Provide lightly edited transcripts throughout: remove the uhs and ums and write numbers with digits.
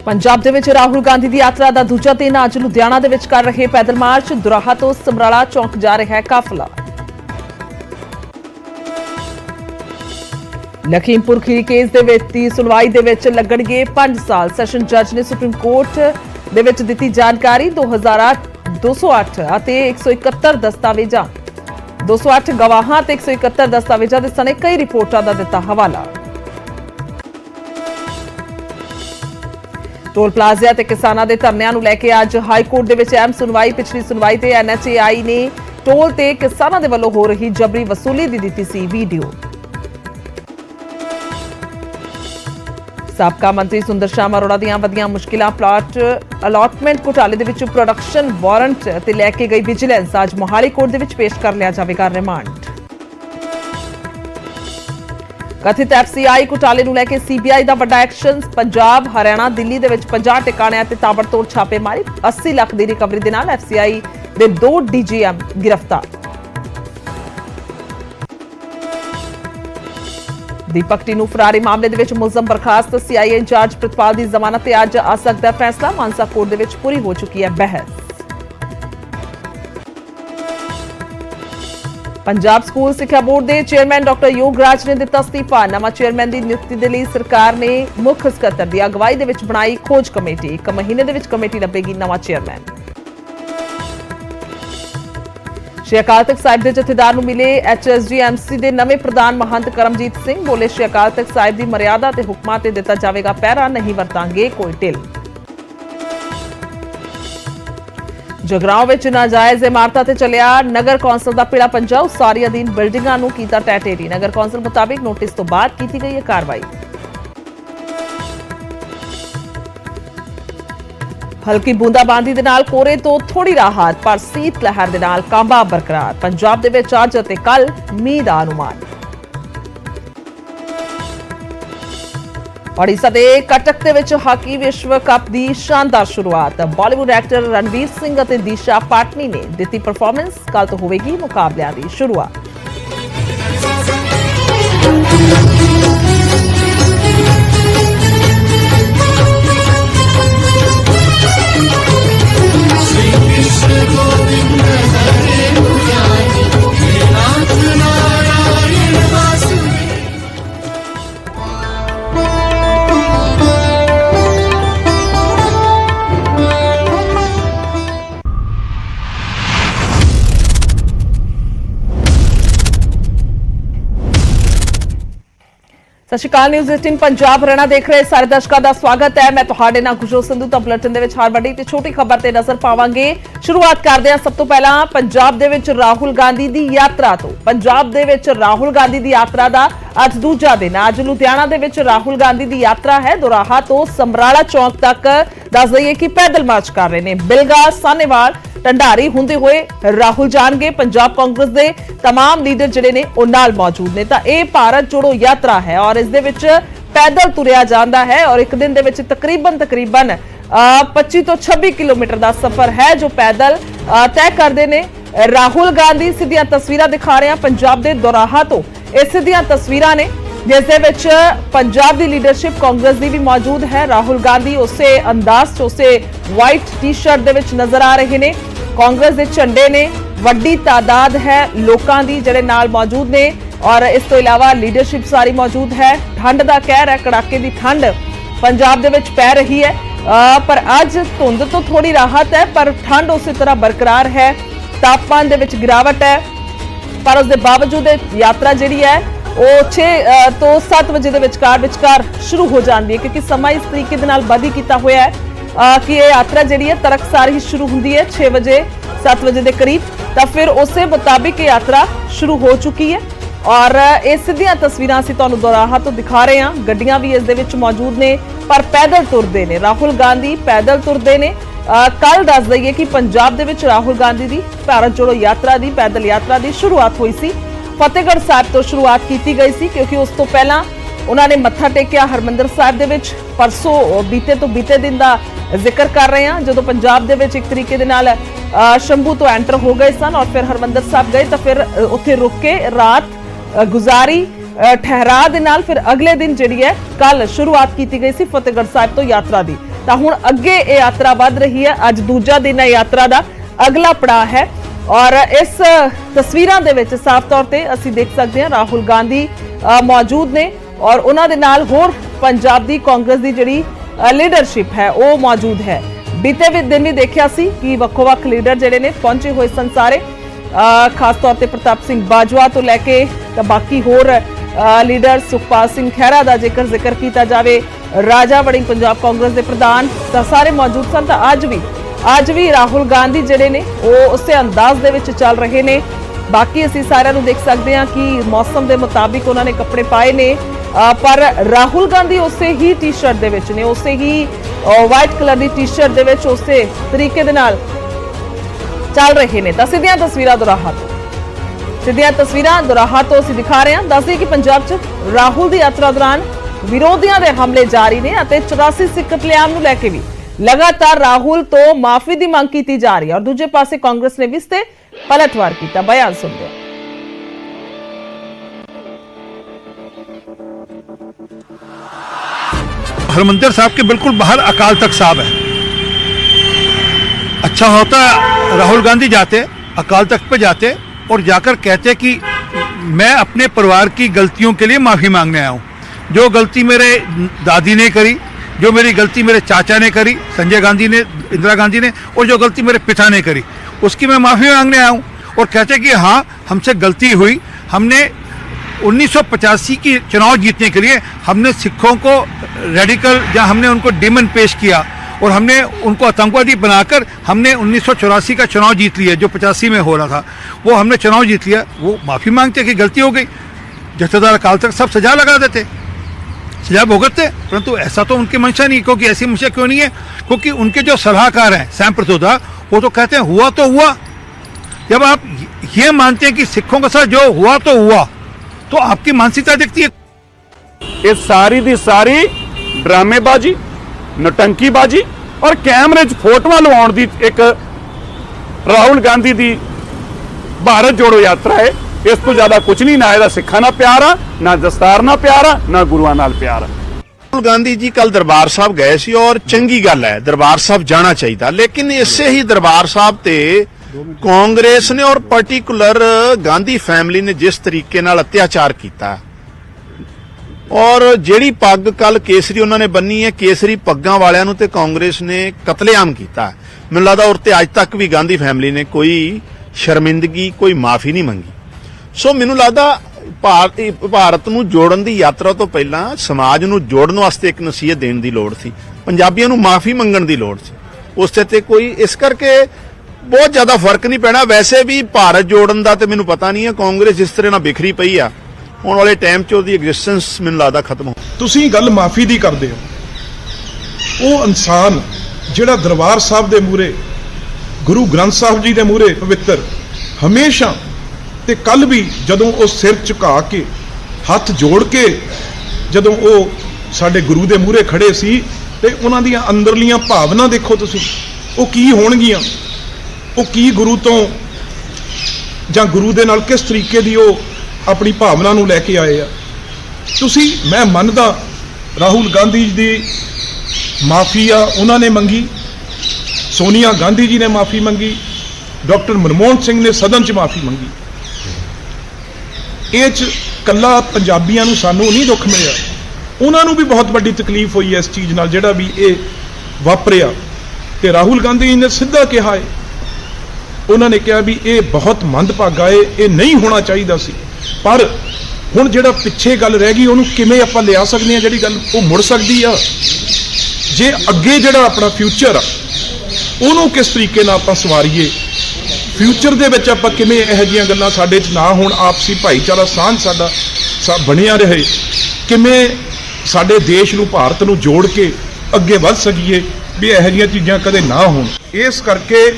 पंजाब दे विच राहुल गांधी की यात्रा का दूजा दिन अज लुधियाना दे विच कर रहे पैदल मार्च। दुराहा तो समराला चौक जा रहा है काफिला। लखीमपुर खीरी केस की सुनवाई दे विच लगणगे 5 साल। सैशन जज ने सुप्रीम कोर्ट दे विच दित्ती जानकारी। 208 ਅਤੇ 171 दस्तावेजां 208 गवाहां ते 171 दस्तावेजां दे सने कई रिपोर्टां दा दित्ता हवाला। टोल प्लाਜ਼ਿਆਂ ਤੇ किसानां दे धरनिਆਂ ਨੂੰ ਲੈ ਕੇ ਅੱਜ हाई कोर्ट ਦੇ ਵਿੱਚ ਅਹਿਮ ਸੁਣਵਾਈ। ਪਿਛਲੀ ਸੁਣਵਾਈ ਤੇ NHAI ਨੇ टोल ਤੇ किसानां ਦੇ ਵੱਲੋਂ ਹੋ ਰਹੀ ਜਬਰੀ ਵਸੂਲੀ ਦੀ ਦਿੱਤੀ ਸੀ ਵੀਡੀਓ। ਸਾਬਕਾ ਮੰਤਰੀ ਸੁੰਦਰ ਸ਼ਾਮ ਅਰੋੜਾ ਦੀਆਂ ਵਧੀਆਂ ਮੁਸ਼ਕਿਲਾਂ। ਪਲਾਟ ਅਲਾਟਮੈਂਟ ਘੁਟਾਲੇ ਦੇ ਵਿੱਚ ਪ੍ਰੋਡਕਸ਼ਨ ਵਾਰੰਟ ਤੇ ਲੈ ਕੇ ਗਈ ਵਿਜੀਲੈਂਸ ਅੱਜ ਮੋਹਾਲੀ ਕੋਰਟ ਦੇ ਵਿੱਚ ਪੇਸ਼ ਕਰ ਲਿਆ ਜਾਵੇਗਾ ਰਿਮਾਂਡ। कथित FCI घोटाले ਨੂੰ ਲੈ ਕੇ CBI ਦਾ ਵੱਡਾ ਐਕਸ਼ਨ। ਪੰਜਾਬ ਹਰਿਆਣਾ ਦਿੱਲੀ ਦੇ ਵਿੱਚ 50 ਟਿਕਾਣਿਆਂ ਤੇ ਤਾਬੜਤੋੜ ਛਾਪੇਮਾਰੀ। 80 ਲੱਖ ਦੀ ਰਿਕਵਰੀ ਦੇ ਨਾਲ FCI ਦੇ 2 DGM ਗਿਰਫਤਾਰ। ਦੀਪਕ ਟੀਨੂ ਫਰਾਰੀ ਮਾਮਲੇ ਦੇ ਵਿੱਚ ਮੁਲਜ਼ਮ ਬਰਖਾਸਤ। CIA ਇੰਚਾਰਜ ਪ੍ਰਿਤਪਾਲ ਦੀ ਜ਼ਮਾਨਤ ਤੇ ਅੱਜ ਆ ਸਕਦਾ ਫੈਸਲਾ। ਮਾਨਸਾ ਕੋਰਟ ਦੇ ਵਿੱਚ ਪੂਰੀ ਹੋ ਚੁੱਕੀ ਹੈ ਬਹਿਸ। पंजाब स्कूल सिक्ख्या बोर्ड के चेयरमैन डॉक्टर योगराज ने दिता अस्तीफा। नवा चेयरमैन की नियुक्ति के लिए सरकार ने मुख सकत्तर की अगवाई दे विच बनाई खोज कमेटी। 1 महीने दे विच कमेटी लभेगी नवा चेयरमैन। श्री अकाल तख्त साहिब के जथेदार नूं मिले HSGMC के नवे प्रधान महंत करमजीत सिंह। बोले श्री अकाल तख्त साहिब की मर्यादा ते हुक्मां ते दिता जावेगा पहरा। नहीं वरतांगे कोई ढिल। जगराओं में नाजायज इमारतां ते चलिया नगर कौंसल का पीड़ा पंजा। उसारी अधीन बिल्डिंगां नूं कीता टैटेरी। नगर कौंसल मुताबिक नोटिस तो बाद की गई है कार्रवाई। हल्की बूंदाबांदी दे नाल कोहरे तो थोड़ी राहत पर सीत लहर दे नाल कांबा बरकरार। पंजाब दे विच अज ते कल मींह दा अनुमान। ओडिशा के कटक के विच हाकी विश्व कप की शानदार शुरुआत। बॉलीवुड एक्टर रणवीर सिंह और दिशा पाटनी ने दी परफॉर्मेंस। कल तो होगी मुकाबलियां की शुरुआत। सत श्री अकाल। न्यूज़ 18 पंजाब हरियाणा देख रहे सारे दर्शकों का स्वागत है। मैं तुहाडे नाल खुशबू संधू। तो बुलेटिन दे विच हर वड्डी ते छोटी खबर ते नजर पावांगे। शुरुआत करदे हां सब तो पहला पंजाब दे विच राहुल गांधी दी यात्रा तो। पंजाब दे विच राहुल गांधी दी यात्रा दा अज दूजा दिन। अज लुधियाना दे विच राहुल गांधी दी यात्रा है। दुराहा तो समराला चौक तक दस दईए कि पैदल मार्च कर रहे हैं। बिलगा सानेवाल ढंडारी होंदे हुए राहुल जाणगे। पंजाब कांग्रेस के तमाम लीडर जिहड़े ने उह नाल मौजूद ने। तां इह भारत जोड़ो यात्रा है और इस दे विच पैदल तुरिया जांदा है और एक दिन दे विच तकरीबन 25 तो 26 किलोमीटर का सफर है जो पैदल तय करते हैं। राहुल गांधी सीधियां तस्वीरां दिखा रहे हैं पंजाब के दुराहा तो। इह सीधियां तस्वीरां ने जिस दे विच पंजाब की लीडरशिप कांग्रेस की भी मौजूद है। राहुल गांधी उस अंदाज च उस वाइट टी शर्ट दे विच नजर आ रहे हैं। कांग्रेस के झंडे ने वड्डी तादाद है लोगों की जिहड़े नाल मौजूद ने और इस तो इलावा लीडरशिप सारी मौजूद है। ठंड का कहर है, कड़ाके की ठंड पंजाब दे विच पै रही है पर अज धुंध तो थोड़ी राहत है पर ठंड उस तरह बरकरार है। तापमान दे विच गिरावट है पर उसके बावजूद यात्रा जिहड़ी है वो 6 तो 7 बजे के विचकार शुरू हो जाती है क्योंकि समा इस तरीके दे नाल बदी कीता होया है कि यह यात्रा जिहड़ी है तड़कसार ही शुरू होंदी है 6 बजे 7 बजे के करीब। तो फिर उस मुताबिक यात्रा शुरू हो चुकी है और ये सीधियां तस्वीरां असीं तुहानूं दुराहा तो दिखा रहे हैं। गड्डियां भी इस दे विच मौजूद ने पर पैदल तुरदे ने। राहुल गांधी पैदल तुरदे ने। कल दस दईए कि पंजाब दे विच राहुल गांधी की भारत जोड़ो यात्रा की पैदल यात्रा की शुरुआत हुई सी। फतेहगढ़ साहिब तो शुरुआत की गई सी क्योंकि उस तो पहला उन्होंने मत्था टेकिया हरमंदर साहिब दे विच। परसों बीते दिन का जिक्र कर रहे हैं जो पंजाब दे विच एक तरीके दे नाल शंभू तो एंटर हो गए सन और फिर हरमंदर साहिब गए तो फिर उत्थे रुक के रात गुजारी ठहरा दे नाल फिर अगले दिन जिहड़ी है कल शुरुआत की गई सी फतेहगढ़ साहिब तो यात्रा दी। ਤਾਂ ਹੁਣ ਅੱਗੇ ਇਹ ਯਾਤਰਾ ਵੱਧ ਰਹੀ ਹੈ। ਅੱਜ ਦੂਜਾ ਦਿਨ ਹੈ ਯਾਤਰਾ ਦਾ, ਅਗਲਾ ਪੜਾਅ ਹੈ ਔਰ ਇਸ ਤਸਵੀਰਾਂ ਦੇ ਵਿੱਚ ਸਾਫ਼ ਤੌਰ ਤੇ ਅਸੀਂ ਦੇਖ ਸਕਦੇ ਹਾਂ ਰਾਹੁਲ ਗਾਂਧੀ ਮੌਜੂਦ ਨੇ ਔਰ ਉਹਨਾਂ ਦੇ ਨਾਲ ਹੋਰ ਪੰਜਾਬ ਦੀ ਕਾਂਗਰਸ ਦੀ ਜਿਹੜੀ ਲੀਡਰਸ਼ਿਪ ਹੈ ਉਹ ਮੌਜੂਦ ਹੈ। ਬੀਤੇ ਦਿਨ ਵੀ ਦੇਖਿਆ ਸੀ ਕਿ ਵੱਖੋ-ਵੱਖ ਲੀਡਰ ਜਿਹੜੇ ਨੇ ਪਹੁੰਚੇ ਹੋਏ ਸਨ ਸਾਰੇ, ਖਾਸ ਤੌਰ ਤੇ ਪ੍ਰਤਾਪ ਸਿੰਘ ਬਾਜਵਾ ਤੋਂ ਲੈ ਕੇ ਤਾਂ ਬਾਕੀ ਹੋਰ ਲੀਡਰ, ਸੁਖਪਾਲ ਸਿੰਘ ਖਹਿਰਾ ਦਾ ਜੇਕਰ ਜ਼ਿਕਰ ਕੀਤਾ ਜਾਵੇ, ਰਾਜਾ ਵੜਿੰਗ ਪੰਜਾਬ ਕਾਂਗਰਸ ਦੇ ਪ੍ਰਧਾਨ, ਤਾਂ ਸਾਰੇ ਮੌਜੂਦ ਸਨ। ਤਾਂ ਅੱਜ ਵੀ ਰਾਹੁਲ ਗਾਂਧੀ ਜਿਹੜੇ ਨੇ ਉਹ ਉਸੇ ਅੰਦਾਜ਼ ਦੇ ਵਿੱਚ ਚੱਲ ਰਹੇ ਨੇ। ਬਾਕੀ ਅਸੀਂ ਸਾਰਿਆਂ ਨੂੰ ਦੇਖ ਸਕਦੇ ਹਾਂ ਕਿ ਮੌਸਮ ਦੇ ਮੁਤਾਬਿਕ ਉਹਨਾਂ ਨੇ ਕੱਪੜੇ ਪਾਏ ਨੇ, ਪਰ ਰਾਹੁਲ ਗਾਂਧੀ ਉਸੇ ਹੀ ਟੀ-ਸ਼ਰਟ ਦੇ ਵਿੱਚ ਨੇ, ਉਸੇ ਹੀ ਵਾਈਟ ਕਲਰ ਦੀ ਟੀ-ਸ਼ਰਟ ਦੇ ਵਿੱਚ ਉਸੇ ਤਰੀਕੇ ਦੇ ਨਾਲ ਚੱਲ ਰਹੇ ਨੇ। ਤਾਂ ਸਿੱਧੀਆਂ ਤਸਵੀਰਾਂ ਦੁਰਾਹਾ ਤੋਂ ਅਸੀਂ ਦਿਖਾ ਰਹੇ ਹਾਂ। ਦੱਸਦੇ ਕਿ ਪੰਜਾਬ 'ਚ ਰਾਹੁਲ ਦੀ ਯਾਤਰਾ ਦੌਰਾਨ ਵਿਰੋਧੀਆਂ ਦੇ ਹਮਲੇ ਜਾਰੀ ਨੇ ਅਤੇ 84 ਸਿੱਖ ਕਤਲੇਆਮ ਨੂੰ ਲੈ ਕੇ ਵੀ ਲਗਾਤਾਰ ਰਾਹੁਲ ਤੋਂ ਮਾਫੀ ਦੀ ਮੰਗ ਕੀਤੀ ਜਾ ਰਹੀ ਹੈ ਔਰ ਦੂਜੇ ਪਾਸੇ ਕਾਂਗਰਸ ਨੇ ਵੀ ਇਸ ਤੇ ਪਲਟਵਾਰ ਕੀਤਾ। ਬਿਆਨ ਸੁਣਦੇ ਹਾਂ। हरमंदिर साहब के बिल्कुल बाहर अकाल तख्त साहब है। अच्छा होता राहुल गांधी जाते अकाल तख्त पे जाते और जाकर कहते कि मैं अपने परिवार की गलतियों के लिए माफ़ी मांगने आया हूँ। जो गलती मेरे दादी ने करी, जो मेरी गलती मेरे चाचा ने करी, संजय गांधी ने, इंदिरा गांधी ने, और जो गलती मेरे पिता ने करी, उसकी मैं माफ़ी मांगने आया हूँ। और कहते कि हाँ हमसे गलती हुई, हमने 1985 की चुनाव जीतने के लिए हमने सिखों को रेडिकल या हमने उनको डिमन पेश किया और हमने उनको आतंकवादी बनाकर हमने 1984 का चुनाव जीत लिया, जो 85 में हो रहा था वो हमने चुनाव जीत लिया। वो माफ़ी मांगते कि गलती हो गई, जथेदार अकाल तख्त सब सजा लगा देते, सजा भुगतते, परंतु ऐसा तो उनकी मंशा नहीं। क्योंकि ऐसी मंशा क्यों नहीं है? क्योंकि उनके जो सलाहकार हैं सैम प्रतोदा, वो तो कहते हैं हुआ तो हुआ। जब आप ये मानते हैं कि सिखों के साथ जो हुआ तो हुआ, तो आपकी मानसिकता दिखती है। ये सारी दी सारी ड्रामेबाजी, नटंकीबाजी और कैमरे च फोटोआं लवाउण दी एक राहुल गांधी दी भारत जोड़ो यात्रा है। इस तो ज्यादा कुछ नहीं, ना ਇਹਦਾ ਸਿੱਖਾਂ ਨਾਲ ਪਿਆਰ ਆ, ਨਾ ਦਸਤਾਰ ਨਾਲ ਪਿਆਰ ਆ, ਨਾ ਗੁਰੂਆਂ ਨਾਲ ਪਿਆਰ ਆ। राहुल गांधी जी कल दरबार साहब गए सी और चंगी गल है, दरबार साहब जाना चाहिए, लेकिन इससे ही दरबार साहब ते कांग्रेस ने और पर्टिकुलर गांधी फैमिली ने जिस तरीके नाल अत्याचार किया और जेड़ी पग कल केसरी उन्होंने बन्नी है, केसरी पग्गां वालियां नूं ते कांग्रेस ने कतलेआम किया। मैनूं लगदा उस ते अज तक भी गांधी फैमिली ने कोई शर्मिंदगी, कोई माफी नहीं मंगी। सो मैनूं लगदा भारत नूं जोड़न दी यात्रा तो पहलां समाज नूं जोड़न वास्ते एक नसीहत देण दी लोड़ सी, पंजाबियों नूं माफी मंगण दी लोड़ सी। उस ते कोई इस करके बहुत ज्यादा फर्क नहीं पैना। वैसे भी भारत जोड़न दा ते मैनूं पता नहीं है, कांग्रेस जिस तरह नाल बिखरी पई आ आउण वाले टाइम 'ਚ ਉਹਦੀ ਐਗਜ਼ਿਸਟੈਂਸ ਮੈਨੂੰ ਲੱਗਦਾ ਖਤਮ ਹੋ। ਤੁਸੀਂ ਗੱਲ ਮਾਫੀ ਦੀ ਕਰਦੇ ਹੋ, ਉਹ ਇਨਸਾਨ ਜਿਹੜਾ ਦਰਬਾਰ ਸਾਹਿਬ ਦੇ ਮੂਹਰੇ, ਗੁਰੂ ਗ੍ਰੰਥ ਸਾਹਿਬ ਜੀ ਦੇ ਮੂਹਰੇ ਪਵਿੱਤਰ ਹਮੇਸ਼ਾ ਤੇ ਕੱਲ ਵੀ ਜਦੋਂ ਉਹ ਸਿਰ ਝੁਕਾ ਕੇ ਹੱਥ ਜੋੜ ਕੇ ਜਦੋਂ ਉਹ ਸਾਡੇ ਗੁਰੂ ਦੇ ਮੂਹਰੇ ਖੜੇ ਸੀ ਤੇ ਉਹਨਾਂ ਦੀਆਂ ਅੰਦਰਲੀਆਂ ਭਾਵਨਾ ਦੇਖੋ ਤੁਸੀਂ, ਉਹ ਕੀ ਹੋਣਗੀਆਂ, ਉਹ ਕੀ ਗੁਰੂ ਤੋਂ ਜਾਂ ਗੁਰੂ ਦੇ ਨਾਲ ਕਿਸ ਤਰੀਕੇ ਦੀ ਉਹ ਆਪਣੀ ਭਾਵਨਾ ਨੂੰ ਲੈ ਕੇ ਆਏ ਆ। ਤੁਸੀਂ, ਮੈਂ ਮੰਨਦਾ ਰਾਹੁਲ ਗਾਂਧੀ ਜੀ ਦੀ ਮਾਫੀ ਆ ਉਹਨਾਂ ਨੇ ਮੰਗੀ, ਸੋਨੀਆ ਗਾਂਧੀ ਜੀ ਨੇ ਮਾਫੀ ਮੰਗੀ, ਡਾਕਟਰ ਮਨਮੋਹਨ ਸਿੰਘ ਨੇ ਸਦਨ 'ਚ ਮਾਫੀ ਮੰਗੀ। ਇਹ 'ਚ ਕੱਲਾ ਪੰਜਾਬੀਆਂ ਨੂੰ ਸਾਨੂੰ ਨਹੀਂ ਦੁੱਖ ਮਿਲਿਆ, ਉਹਨਾਂ ਨੂੰ ਵੀ ਬਹੁਤ ਵੱਡੀ ਤਕਲੀਫ ਹੋਈ ਹੈ ਇਸ ਚੀਜ਼ ਨਾਲ ਜਿਹੜਾ ਵੀ ਇਹ ਵਾਪਰਿਆ। ਤੇ ਰਾਹੁਲ ਗਾਂਧੀ ਜੀ ਨੇ ਸਿੱਧਾ ਕਿਹਾ ਹੈ, ਉਹਨਾਂ ਨੇ ਕਿਹਾ ਵੀ ਇਹ ਬਹੁਤ ਮੰਦਭਾਗਾ ਹੈ, ਇਹ ਨਹੀਂ ਹੋਣਾ ਚਾਹੀਦਾ ਸੀ। ਪਰ ਹੁਣ ਜਿਹੜਾ ਪਿੱਛੇ ਗੱਲ ਰਹਿ ਗਈ ਉਹਨੂੰ ਕਿਵੇਂ ਆਪਾਂ ਲਿਆ ਸਕਦੇ ਹਾਂ, ਜਿਹੜੀ ਗੱਲ ਉਹ ਮੁੜ ਸਕਦੀ ਆ। ਜੇ ਅੱਗੇ ਜਿਹੜਾ ਆਪਣਾ ਫਿਊਚਰ ਆ ਉਹਨੂੰ ਕਿਸ ਤਰੀਕੇ ਨਾਲ ਆਪਾਂ ਸਵਾਰੀਏ, ਫਿਊਚਰ ਦੇ ਵਿੱਚ ਆਪਾਂ ਕਿਵੇਂ ਇਹੋ ਜਿਹੀਆਂ ਗੱਲਾਂ ਸਾਡੇ 'ਚ ਨਾ ਹੋਣ, ਆਪਸੀ ਭਾਈਚਾਰਾ ਸਾਂਝ ਸਾਡਾ ਬਣਿਆ ਰਹੇ, ਕਿਵੇਂ ਸਾਡੇ ਦੇਸ਼ ਨੂੰ, ਭਾਰਤ ਨੂੰ ਜੋੜ ਕੇ ਅੱਗੇ ਵੱਧ ਸਕੀਏ ਵੀ ਇਹੋ ਜਿਹੀਆਂ ਚੀਜ਼ਾਂ ਕਦੇ ਨਾ ਹੋਣ। ਇਸ ਕਰਕੇ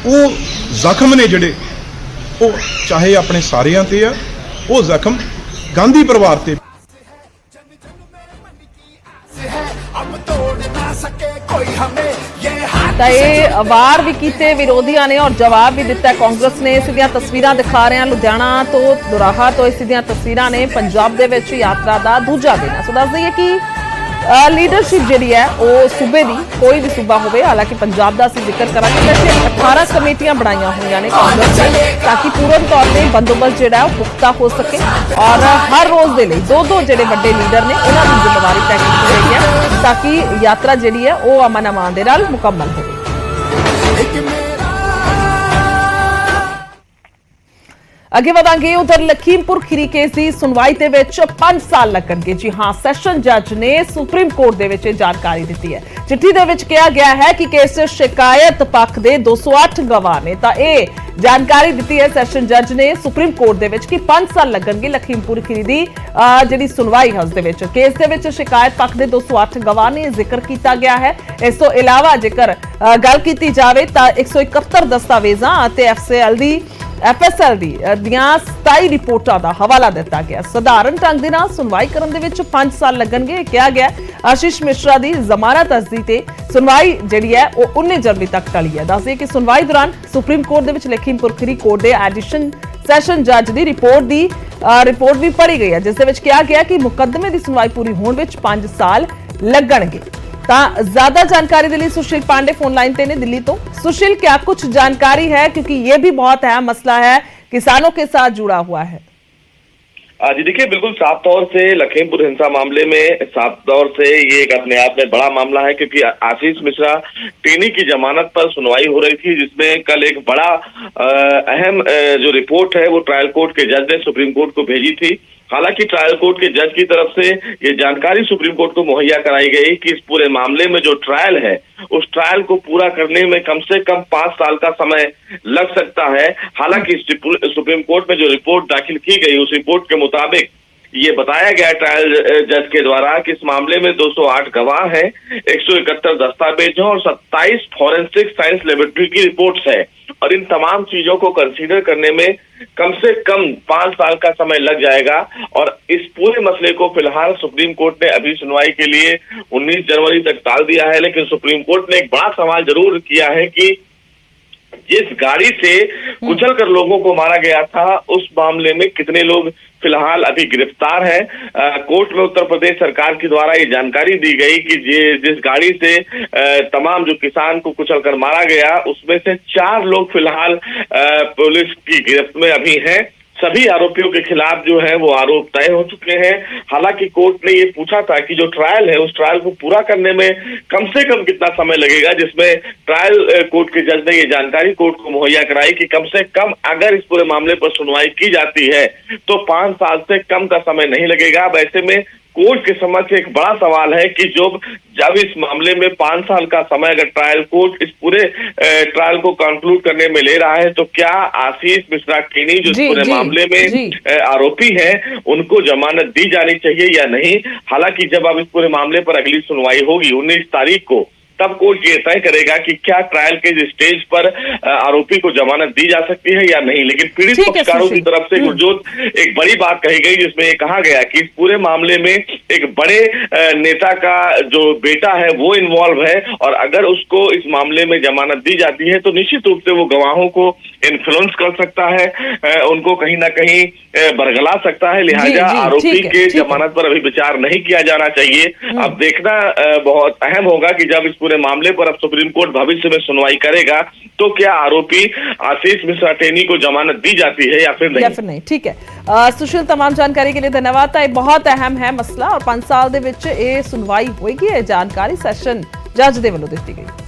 ਉਹ ਜ਼ਖਮ ਨੇ ਜਿਹੜੇ, ਉਹ ਚਾਹੇ ਆਪਣੇ ਸਾਰਿਆਂ ਤੇ ਆ, ਉਹ ਜ਼ਖਮ ਗਾਂਧੀ ਪਰਿਵਾਰ ਤੇ। ਤਾਂ ਇਹ ਵਾਰ ਵੀ ਕੀਤੇ ਵਿਰੋਧੀਆਂ ਨੇ ਔਰ ਜਵਾਬ ਵੀ ਦਿੱਤਾ ਕਾਂਗਰਸ ਨੇ। ਸਿੱਧੀਆਂ ਤਸਵੀਰਾਂ ਦਿਖਾ ਰਹੇ ਹਾਂ ਲੁਧਿਆਣਾ ਤੋਂ, ਦੁਰਾਹਾ ਤੋਂ। ਸਿੱਧੀਆਂ ਤਸਵੀਰਾਂ ਨੇ ਪੰਜਾਬ ਦੇ ਵਿੱਚ ਯਾਤਰਾ ਦਾ ਦੂਜਾ ਦਿਨ। ਸੋ ਦੱਸ ਦਈਏ ਕਿ ਲੀਡਰਸ਼ਿਪ ਜਿਹੜੀ ਹੈ ਉਹ ਸੂਬੇ ਦੀ ਕੋਈ ਵੀ ਸੂਬਾ ਹੋਵੇ, ਹਾਲਾਂਕਿ ਪੰਜਾਬ ਦਾ ਅਸੀਂ ਜ਼ਿਕਰ ਕਰਾਂਗੇ, ਵੈਸੇ 18 ਕਮੇਟੀਆਂ ਬਣਾਈਆਂ ਹੋਈਆਂ ਨੇ ਕਾਂਗਰਸ ਨੇ ਤਾਂ ਕਿ ਪੂਰਨ ਤੌਰ ਤੇ ਬੰਦੋਬਸਤ ਜਿਹੜਾ ਉਹ ਪੁਖਤਾ ਹੋ ਸਕੇ ਔਰ ਹਰ ਰੋਜ਼ ਦੇ ਲਈ ਦੋ ਜਿਹੜੇ ਵੱਡੇ ਲੀਡਰ ਨੇ ਉਹਨਾਂ ਦੀ ਜ਼ਿੰਮੇਵਾਰੀ ਤੈਅ ਕੀਤੀ ਗਈ ਹੈ ਤਾਂ ਕਿ ਯਾਤਰਾ ਜਿਹੜੀ ਹੈ ਉਹ ਅਮਨ ਅਮਾਨ ਦੇ ਨਾਲ ਮੁਕੰਮਲ ਹੋਵੇ। ਅੱਗੇ ਵਧਾਂਗੇ, ਉਧਰ ਲਖੀਮਪੁਰ ਖੀਰੀ ਕੇਸ ਦੀ ਸੁਣਵਾਈ ਦੇ ਵਿੱਚ 5 ਸਾਲ ਲੱਗਣਗੇ। ਜੀ ਹਾਂ, ਸੈਸ਼ਨ ਜੱਜ ਨੇ ਸੁਪਰੀਮ ਕੋਰਟ ਦੇ ਵਿੱਚ ਇਹ ਜਾਣਕਾਰੀ ਦਿੱਤੀ ਹੈ। ਚਿੱਠੀ ਦੇ ਵਿੱਚ ਕਿਹਾ ਗਿਆ ਹੈ ਕਿ ਕੇਸ 'ਚ ਸ਼ਿਕਾਇਤ ਪੱਖ ਦੇ 208 ਗਵਾਹ ਨੇ ਤਾਂ ਇਹ ਜਾਣਕਾਰੀ ਦਿੱਤੀ ਹੈ ਸੈਸ਼ਨ ਜੱਜ ਨੇ ਸੁਪਰੀਮ ਕੋਰਟ ਦੇ ਵਿੱਚ ਕਿ 5 ਸਾਲ ਲੱਗਣਗੇ ਲਖੀਮਪੁਰ ਖੀਰੀ ਦੀ ਜਿਹੜੀ ਸੁਣਵਾਈ ਹੈ ਉਸ ਦੇ ਵਿੱਚ। ਕੇਸ ਦੇ ਵਿੱਚ ਸ਼ਿਕਾਇਤ ਪੱਖ ਦੇ 208 ਗਵਾਹ ਨੇ ਜ਼ਿਕਰ ਕੀਤਾ ਗਿਆ ਹੈ। ਇਸ ਤੋਂ ਇਲਾਵਾ ਜੇਕਰ ਗੱਲ ਕੀਤੀ ਜਾਵੇ ਤਾਂ 171 ਦਸਤਾਵੇਜ਼ਾਂ ਅਤੇ FSL ਦੀਆਂ 27 ਰਿਪੋਰਟਾਂ ਦਾ ਹਵਾਲਾ ਦਿੱਤਾ ਗਿਆ। ਸਧਾਰਨ ਢੰਗ ਦੇ ਨਾਲ ਸੁਣਵਾਈ ਕਰਨ ਦੇ ਵਿੱਚ 5 ਸਾਲ ਲੱਗਣਗੇ ਕਿਹਾ ਗਿਆ। ਆਸ਼ੀਸ਼ ਮਿਸ਼ਰਾ ਦੀ ਜ਼ਮਾਨਤ ਅਰਜ਼ੀ ਤੇ ਸੁਣਵਾਈ ਜਿਹੜੀ ਹੈ ਉਹ 19 ਜਨਵਰੀ ਤੱਕ ਟਲੀ ਹੈ। ਦੱਸਦੇ ਕਿ ਸੁਣਵਾਈ ਦੌਰਾਨ ਸੁਪਰੀਮ ਕੋਰਟ ਦੇ ਵਿੱਚ ਲਖੀਮਪੁਰ ਖੀਰੀ ਕੋਰਟ ਦੇ ਐਡੀਸ਼ਨ ਸੈਸ਼ਨ ਜੱਜ ਦੀ ਰਿਪੋਰਟ ਵੀ ਪੜ੍ਹੀ ਗਈ ਹੈ, ਜਿਸ ਦੇ ਵਿੱਚ ਕਿਹਾ ਗਿਆ ਕਿ ਮੁਕੱਦਮੇ ਦੀ ਸੁਣਵਾਈ ਪੂਰੀ ਹੋਣ ਵਿੱਚ 5 ਸਾਲ ਲੱਗਣਗੇ। ਤਾਂ ज्यादा जानकारी के लिए सुशील पांडे फोन लाइन पे ने दिल्ली तो। सुशील, क्या कुछ जानकारी है, क्योंकि ये भी बहुत अहम मसला है, किसानों के साथ जुड़ा हुआ है। जी देखिए, बिल्कुल साफ तौर से लखीमपुर हिंसा मामले में साफ तौर से ये एक अपने आप में बड़ा मामला है, क्योंकि आशीष मिश्रा टेनी की जमानत पर सुनवाई हो रही थी, जिसमें कल एक बड़ा अहम जो रिपोर्ट है वो ट्रायल कोर्ट के जज ने सुप्रीम कोर्ट को भेजी थी। हालांकि ट्रायल कोर्ट के जज की तरफ से ये जानकारी सुप्रीम कोर्ट को मुहैया कराई गई कि इस पूरे मामले में जो ट्रायल है उस ट्रायल को पूरा करने में कम से कम 5 साल का समय लग सकता है। हालांकि सुप्रीम कोर्ट में जो रिपोर्ट दाखिल की गई उस रिपोर्ट के मुताबिक ये बताया गया ट्रायल जज के द्वारा कि इस मामले में 208 गवाह हैं, 171 दस्तावेज और 27 फॉरेंसिक साइंस लेबोरेटरी की रिपोर्ट्स है और इन तमाम चीजों को कंसीडर करने में कम से कम 5 साल का समय लग जाएगा। और इस पूरे मसले को फिलहाल सुप्रीम कोर्ट ने अभी सुनवाई के लिए 19 जनवरी तक टाल दिया है, लेकिन सुप्रीम कोर्ट ने एक बड़ा सवाल जरूर किया है कि जिस गाड़ी से कुचल कर लोगों को मारा गया था उस मामले में कितने लोग फिलहाल अभी गिरफ्तार हैं। कोर्ट में उत्तर प्रदेश सरकार के द्वारा ये जानकारी दी गई कि जिस गाड़ी से तमाम जो किसान को कुचल कर मारा गया उसमें से 4 लोग फिलहाल पुलिस की गिरफ्त में अभी हैं। सभी आरोपियों के खिलाफ जो है वो आरोप तय हो चुके हैं। हालांकि कोर्ट ने ये पूछा था कि जो ट्रायल है उस ट्रायल को पूरा करने में कम से कम कितना समय लगेगा, जिसमें ट्रायल कोर्ट के जज ने ये जानकारी कोर्ट को मुहैया कराई कि कम से कम अगर इस पूरे मामले पर सुनवाई की जाती है तो 5 साल से कम का समय नहीं लगेगा। वैसे में कोर्ट के समक्ष एक बड़ा सवाल है कि जब इस मामले में 5 साल का समय अगर ट्रायल कोर्ट इस पूरे ट्रायल को कंक्लूड करने में ले रहा है तो क्या आशीष मिश्रा टेनी जो इस पूरे मामले में आरोपी हैं उनको जमानत दी जानी चाहिए या नहीं। हालांकि जब अब इस पूरे मामले पर अगली सुनवाई होगी 19 तारीख को, तब कोर्ट ये तय करेगा कि क्या ट्रायल के स्टेज पर आरोपी को जमानत दी जा सकती है या नहीं। लेकिन पीड़ित पक्षकारों की तरफ से गुरजोत एक बड़ी बात कही गई जिसमें ये कहा गया कि इस पूरे मामले में एक बड़े नेता का जो बेटा है वो इन्वॉल्व है और अगर उसको इस मामले में जमानत दी जाती है तो निश्चित रूप से वो गवाहों को इन्फ्लुएंस कर सकता है, उनको कहीं ना कहीं बरगला सकता है। लिहाजा आरोपी के जमानत पर अभी विचार नहीं किया जाना चाहिए। अब देखना बहुत अहम होगा कि जब इस पूरे मामले पर अब सुप्रीम कोर्ट भविष्य में सुनवाई करेगा तो क्या आरोपी आशीष मिश्रा टेनी को जमानत दी जाती है या फिर नहीं। ठीक है सुशील, तमाम जानकारी के लिए धन्यवाद। ये बहुत अहम है मसला और 5 साल ਦੇ ਵਿੱਚ ਇਹ ਸੁਣਵਾਈ ਹੋਏਗੀ। ਇਹ ਜਾਣਕਾਰੀ ਸੈਸ਼ਨ ਜੱਜ ਦੇ ਵੱਲੋਂ ਦਿੱਤੀ ਗਈ।